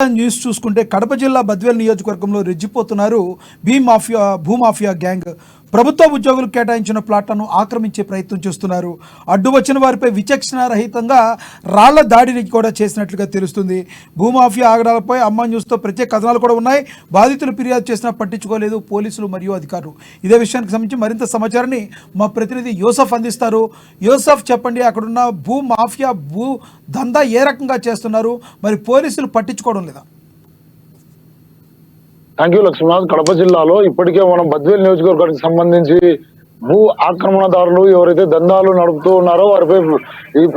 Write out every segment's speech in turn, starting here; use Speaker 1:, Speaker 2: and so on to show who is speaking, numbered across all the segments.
Speaker 1: News చూసుకుంటే కడప జిల్లా బద్వేల్ నియోజకవర్గంలో రెచ్చిపోతున్నారు భూమాఫియా గ్యాంగ్. ప్రభుత్వ ఉద్యోగులు కేటాయించిన ప్లాట్లను ఆక్రమించే ప్రయత్నం చేస్తున్నారు. అడ్డు వచ్చిన వారిపై విచక్షణారహితంగా రాళ్ల దాడిని కూడా చేసినట్లుగా తెలుస్తుంది. భూమాఫియా ఆగడాలపై అమ్మా న్యూస్తో ప్రత్యేక కథనాలు కూడా ఉన్నాయి. బాధితులు ఫిర్యాదు చేసినా పట్టించుకోలేదు పోలీసులు మరియు అధికారులు. ఇదే విషయానికి సంబంధించి మరింత సమాచారాన్ని మా ప్రతినిధి యూసఫ్ అందిస్తారు. యూసఫ్, చెప్పండి, అక్కడున్న భూమాఫియా దందా ఏ రకంగా చేస్తున్నారు, మరి పోలీసులు పట్టించుకోవడం లేదా?
Speaker 2: Thank you Lakshminath. కడప జిల్లాలో ఇప్పటికే మనం బద్వేల్ నియోజకవర్గానికి సంబంధించి భూ ఆక్రమణదారులు ఎవరైతే దందాలు నడుపుతూ ఉన్నారో వారిపై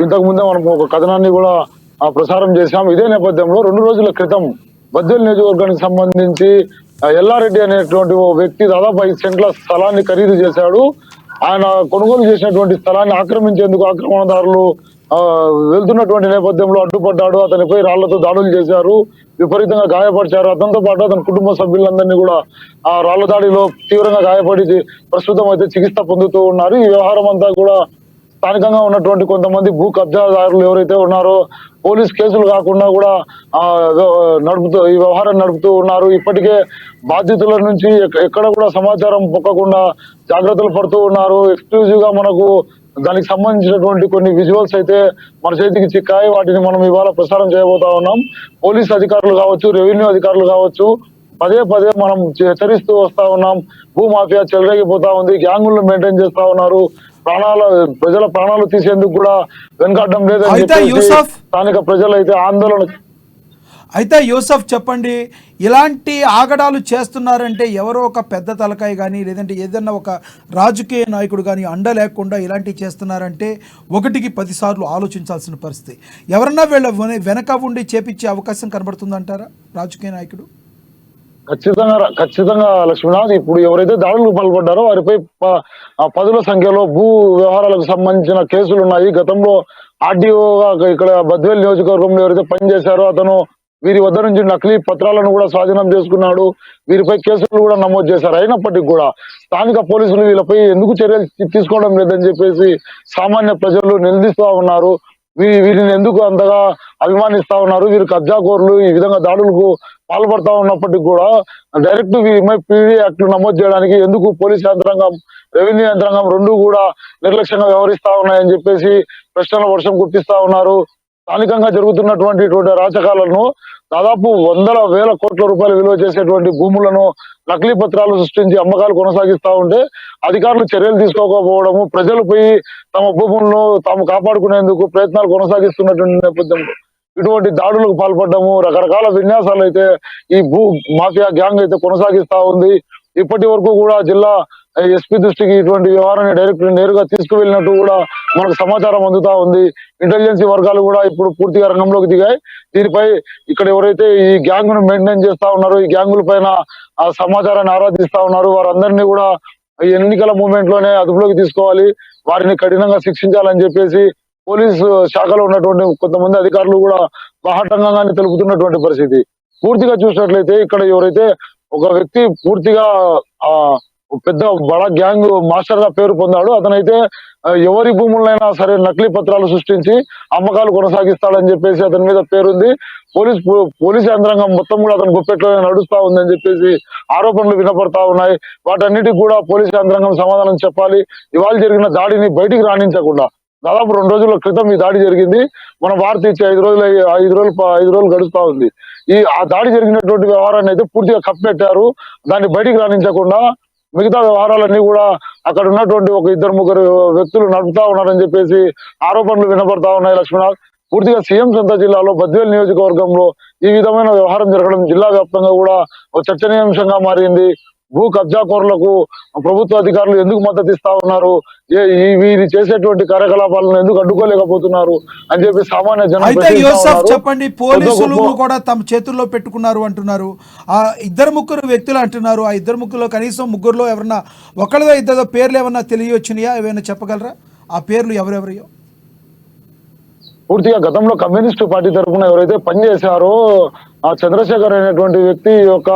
Speaker 2: ఇంతకు ముందే మనం ఒక కథనాన్ని కూడా ప్రసారం చేశాం. ఇదే నేపథ్యంలో 2 రోజుల క్రితం బద్వేల్ నియోజకవర్గానికి సంబంధించి ఎల్లారెడ్డి అనేటువంటి ఓ వ్యక్తి దాదాపు 5 సెంట్ల స్థలాన్ని ఖరీదు చేశాడు. ఆయన కొనుగోలు చేసినటువంటి స్థలాన్ని ఆక్రమించేందుకు ఆక్రమణదారులు వెళ్తున్నటువంటి నేపథ్యంలో అడ్డుపడ్డాడు. అతనిపై రాళ్లతో దాడులు చేశారు, విపరీతంగా గాయపరిచారు. అతనితో పాటు అతని కుటుంబ సభ్యులందరినీ కూడా ఆ రాళ్ల దాడిలో తీవ్రంగా గాయపడి ప్రస్తుతం అయితే చికిత్స పొందుతూ ఉన్నారు. ఈ వ్యవహారం అంతా కూడా స్థానికంగా ఉన్నటువంటి కొంతమంది భూ కబ్జాదారులు ఎవరైతే ఉన్నారో పోలీస్ కేసులు కాకుండా కూడా ఈ వ్యవహారం నడుపుతూ ఉన్నారు. ఇప్పటికే బాధితుల నుంచి ఎక్కడ కూడా సమాచారం పొక్కకుండా జాగ్రత్తలు పడుతూ ఉన్నారు. ఎక్స్క్లూజివ్ గా మనకు దానికి సంబంధించినటువంటి కొన్ని విజువల్స్ అయితే మన చేతికి చిక్కాయి. వాటిని మనం ఇవాళ ప్రసారం చేయబోతా ఉన్నాం. పోలీస్ అధికారులు కావచ్చు, రెవెన్యూ అధికారులు కావచ్చు, పదే మనం హెచ్చరిస్తూ వస్తా ఉన్నాం. భూమాఫియా చెలరేగిపోతా ఉంది, గ్యాంగులను మెయింటైన్ చేస్తా ఉన్నారు, ప్రజల ప్రాణాలు తీసేందుకు కూడా వెనకాడడం లేదని చెప్పి స్థానిక ప్రజలు అయితే ఆందోళన.
Speaker 1: అయితే యూసఫ్, చెప్పండి, ఇలాంటి ఆగడాలు చేస్తున్నారంటే ఎవరో ఒక పెద్ద తలకాయ కానీ లేదంటే ఏదన్నా ఒక రాజకీయ నాయకుడు కానీ అండ లేకుండా ఇలాంటివి చేస్తున్నారంటే 1కి 10 సార్లు ఆలోచించాల్సిన పరిస్థితి. ఎవరన్నా వీళ్ళ వెనక ఉండి చేపించే అవకాశం కనబడుతుందంటారా రాజకీయ నాయకుడు?
Speaker 2: ఖచ్చితంగా లక్ష్మీనాథ్. ఇప్పుడు ఎవరైతే దాడులకు పాల్పడ్డారో వారిపై 10ల సంఖ్యలో భూ వ్యవహారాలకు సంబంధించిన కేసులు ఉన్నాయి. గతంలో ఆర్డీఓగా ఇక్కడ బద్వేల్ నియోజకవర్గంలో ఎవరైతే పనిచేశారో అతను వీరి వద్ద నుంచి నకిలీ పత్రాలను కూడా స్వాధీనం చేసుకున్నాడు. వీరిపై కేసులు కూడా నమోదు చేశారు. అయినప్పటికీ కూడా స్థానిక పోలీసులు వీళ్ళపై ఎందుకు చర్యలు తీసుకోవడం లేదని చెప్పేసి సామాన్య ప్రజలు నిలదీస్తూ ఉన్నారు. వీరిని ఎందుకు అంతగా అభిమానిస్తా ఉన్నారు? వీరు కబ్జాకోరులు, ఈ విధంగా దాడులకు పాల్పడతా ఉన్నప్పటికీ కూడా డైరెక్ట్ వీరిపై పీడీ యాక్ట్ నమోదు చేయడానికి ఎందుకు పోలీస్ యంత్రాంగం, రెవెన్యూ యంత్రాంగం 2 కూడా నిర్లక్ష్యంగా వ్యవహరిస్తా ఉన్నాయని చెప్పేసి ప్రశ్నల వర్షం కురిపిస్తా ఉన్నారు. స్థానికంగా జరుగుతున్నటువంటి రాచకాలను దాదాపు 100,000 కోట్ల రూపాయలు విలువ చేసేటువంటి భూములను నకిలీ పత్రాలు సృష్టించి అమ్మకాలు కొనసాగిస్తా ఉంటే అధికారులు చర్యలు తీసుకోకపోవడము, ప్రజలపై తమ భూములను తాము కాపాడుకునేందుకు ప్రయత్నాలు కొనసాగిస్తున్నటువంటి నేపథ్యంలో ఇటువంటి దాడులకు పాల్పడము, రకరకాల విన్యాసాలు అయితే ఈ భూ మాఫియా గ్యాంగ్ అయితే కొనసాగిస్తా ఉంది. ఇప్పటి వరకు కూడా జిల్లా ఎస్పీ దృష్టికి ఇటువంటి వ్యవహారాన్ని డైరెక్ట్ నేరుగా తీసుకువెళ్ళినట్టు కూడా మనకు సమాచారం అందుతా ఉంది. ఇంటెలిజెన్సీ వర్గాలు కూడా ఇప్పుడు పూర్తిగా రంగంలోకి దిగాయి. దీనిపై ఇక్కడ ఎవరైతే ఈ గ్యాంగ్ ను మెయింటైన్ చేస్తా ఉన్నారో ఈ గ్యాంగుల పైన ఆ సమాచారాన్ని ఆరాధిస్తా ఉన్నారు. వారందరినీ కూడా ఈ ఎన్నికల మూవ్మెంట్ లోనే అదుపులోకి తీసుకోవాలి, వారిని కఠినంగా శిక్షించాలని చెప్పేసి పోలీసు శాఖలో ఉన్నటువంటి కొంతమంది అధికారులు కూడా బాహాటంగానే తెలుపుతున్నటువంటి పరిస్థితి. పూర్తిగా చూసినట్లయితే ఇక్కడ ఎవరైతే ఒక వ్యక్తి పూర్తిగా పెద్ద బడా గ్యాంగ్ మాస్టర్ గా పేరు పొందాడు, అతనైతే ఎవరి భూములైనా సరే నకిలీ పత్రాలు సృష్టించి అమ్మకాలు కొనసాగిస్తాడని చెప్పేసి అతని మీద పేరుంది. పోలీస్ యంత్రాంగం మొత్తం కూడా అతని గుప్పెట్లోనే నడుస్తా ఉందని చెప్పేసి ఆరోపణలు వినపడతా ఉన్నాయి. వాటన్నిటికి కూడా పోలీస్ యంత్రాంగం సమాధానం చెప్పాలి. ఇవాళ జరిగిన దాడిని బయటికి రాణించకుండా దాదాపు 2 రోజుల క్రితం ఈ దాడి జరిగింది. మన వార్త ఇచ్చి 5 రోజులు గడుస్తా ఉంది. ఆ దాడి జరిగినటువంటి వ్యవహారాన్ని అయితే పూర్తిగా కప్పెట్టారు. దాన్ని బయటికి రాణించకుండా మిగతా వ్యవహారాలన్నీ కూడా అక్కడ ఉన్నటువంటి ఒక 2-3 వ్యక్తులు నడుపుతా ఉన్నారని చెప్పేసి ఆరోపణలు వినపడతా ఉన్నాయి. లక్ష్మీనాథ్, పూర్తిగా సీఎం సొంత జిల్లాలో బద్వేల్ నియోజకవర్గంలో ఈ విధమైన వ్యవహారం జరగడం జిల్లా వ్యాప్తంగా కూడా ఒక చర్చనీయాంశంగా మారింది. భూ కబ్జాకోరులకు ప్రభుత్వ అధికారులు ఎందుకు మద్దతు ఇస్తా ఉన్నారు, వీరి చేసేటువంటి కార్యకలాపాలను ఎందుకు అడ్డుకోలేకపోతున్నారు అని చెప్పి సామాన్య జనం.
Speaker 1: చెప్పండి, పోలీసులు కూడా తమ చేతుల్లో పెట్టుకున్నారు అంటున్నారు. ఆ 2-3 వ్యక్తులు అంటున్నారు. ఆ 2-3లో కనీసం 3లో ఎవరన్నా ఒకరిదో 2 పేర్లు ఏమన్నా తెలియవచ్చునియా? ఏమైనా చెప్పగలరా ఆ పేర్లు ఎవరెవరియో?
Speaker 2: పూర్తిగా గతంలో కమ్యూనిస్టు పార్టీ తరఫున ఎవరైతే పనిచేశారో చంద్రశేఖర్ అనేటువంటి వ్యక్తి యొక్క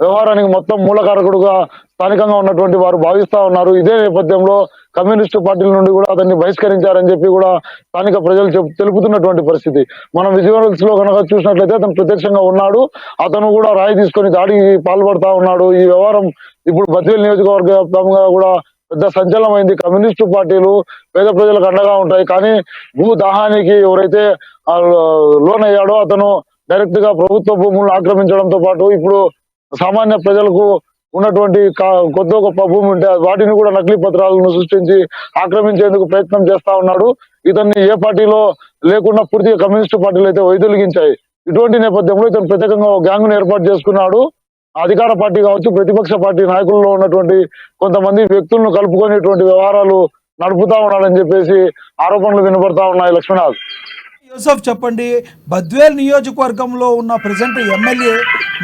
Speaker 2: వ్యవహారానికి మొత్తం మూలకారకుడుగా స్థానికంగా ఉన్నటువంటి వారు భావిస్తా ఉన్నారు. ఇదే నేపథ్యంలో కమ్యూనిస్టు పార్టీల నుండి కూడా అతన్ని బహిష్కరించారని చెప్పి కూడా స్థానిక ప్రజలు తెలుపుతున్నటువంటి పరిస్థితి. మనం విజువల్స్ లో కనుక చూసినట్లయితే అతను ప్రత్యక్షంగా ఉన్నాడు. అతను కూడా రాయి తీసుకొని దాడికి పాల్పడతా ఉన్నాడు. ఈ వ్యవహారం ఇప్పుడు బద్వేల్ నియోజకవర్గ వ్యాప్తంగా కూడా పెద్ద సంచలనమైంది. కమ్యూనిస్టు పార్టీలు పేద ప్రజలకు అండగా ఉంటాయి, కానీ భూ దాహానికి ఎవరైతే లోనయ్యాడో అతను డైరెక్ట్ గా ప్రభుత్వ భూములను ఆక్రమించడంతో పాటు ఇప్పుడు సామాన్య ప్రజలకు ఉన్నటువంటి కొద్ది గొప్ప భూమి ఉంటే వాటిని కూడా నకిలీ పత్రాలను సృష్టించి ఆక్రమించేందుకు ప్రయత్నం చేస్తా ఉన్నాడు. ఇతన్ని ఏ పార్టీలో లేకుండా పూర్తిగా కమ్యూనిస్టు పార్టీలు అయితే వైదొలిగించాయి. ఇటువంటి నేపథ్యంలో ఇతను ప్రత్యేకంగా గ్యాంగ్ ను ఏర్పాటు చేసుకున్నాడు. అధికార పార్టీ కావచ్చు, ప్రతిపక్ష పార్టీ నాయకుల్లో ఉన్నటువంటి కొంతమంది వ్యక్తులను కలుపుకునేటువంటి వ్యవహారాలు నడుపుతా ఉన్నాడని చెప్పేసి ఆరోపణలు వినపడతా ఉన్నాయి. లక్ష్మీనాథ్,
Speaker 1: యూసఫ్ చెప్పండి, బద్వేల్ నియోజకవర్గంలో ఉన్న ప్రజెంట్ ఎమ్మెల్యే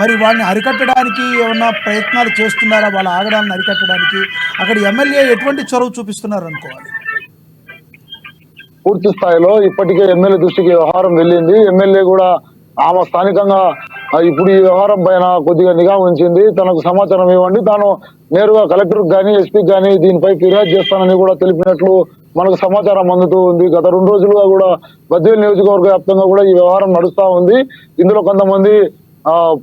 Speaker 1: మరి వాళ్ళని అరికట్టడానికి ఏమన్నా ప్రయత్నాలు చేస్తున్నారా? వాళ్ళ ఆగడాలను అరికట్టడానికి అక్కడ ఎమ్మెల్యే ఎటువంటి చొరవ చూపిస్తున్నారు అనుకోవాలి?
Speaker 2: పూర్తి స్థాయిలో ఇప్పటికే ఎమ్మెల్యే దృష్టికి వ్యవహారం వెళ్ళింది. ఎమ్మెల్యే కూడా ఆమె స్థానికంగా ఇప్పుడు ఈ వ్యవహారం పైన కొద్దిగా నిఘా ఉంచింది. తనకు సమాచారం ఇవ్వండి, తాను నేరుగా కలెక్టర్ గానీ ఎస్పీకి గానీ దీనిపై ఫిర్యాదు చేస్తానని కూడా తెలిపినట్లు మనకు సమాచారం అందుతూ ఉంది. గత 2 రోజులుగా కూడా బద్వేల్ నియోజకవర్గ వ్యాప్తంగా కూడా ఈ వ్యవహారం నడుస్తా ఉంది. ఇందులో కొంతమంది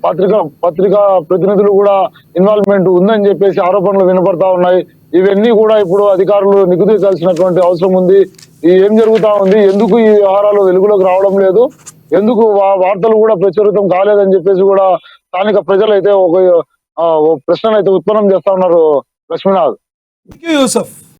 Speaker 2: పత్రికా ప్రతినిధులు కూడా ఇన్వాల్వ్మెంట్ ఉందని చెప్పేసి ఆరోపణలు వినపడతా ఉన్నాయి. ఇవన్నీ కూడా ఇప్పుడు అధికారులు నిగుదీర్చాల్సినటువంటి అవసరం ఉంది. ఏం జరుగుతా ఉంది, ఎందుకు ఈ వ్యవహారాలు వెలుగులోకి రావడం లేదు, ఎందుకు వార్తలు కూడా ప్రచురితం కాలేదని చెప్పేసి కూడా స్థానిక ప్రజలు అయితే ఒక ప్రశ్నలు అయితే ఉత్పన్నం చేస్తా ఉన్నారు. లక్ష్మీనాథ్,
Speaker 1: థాంక్యూ యూసఫ్.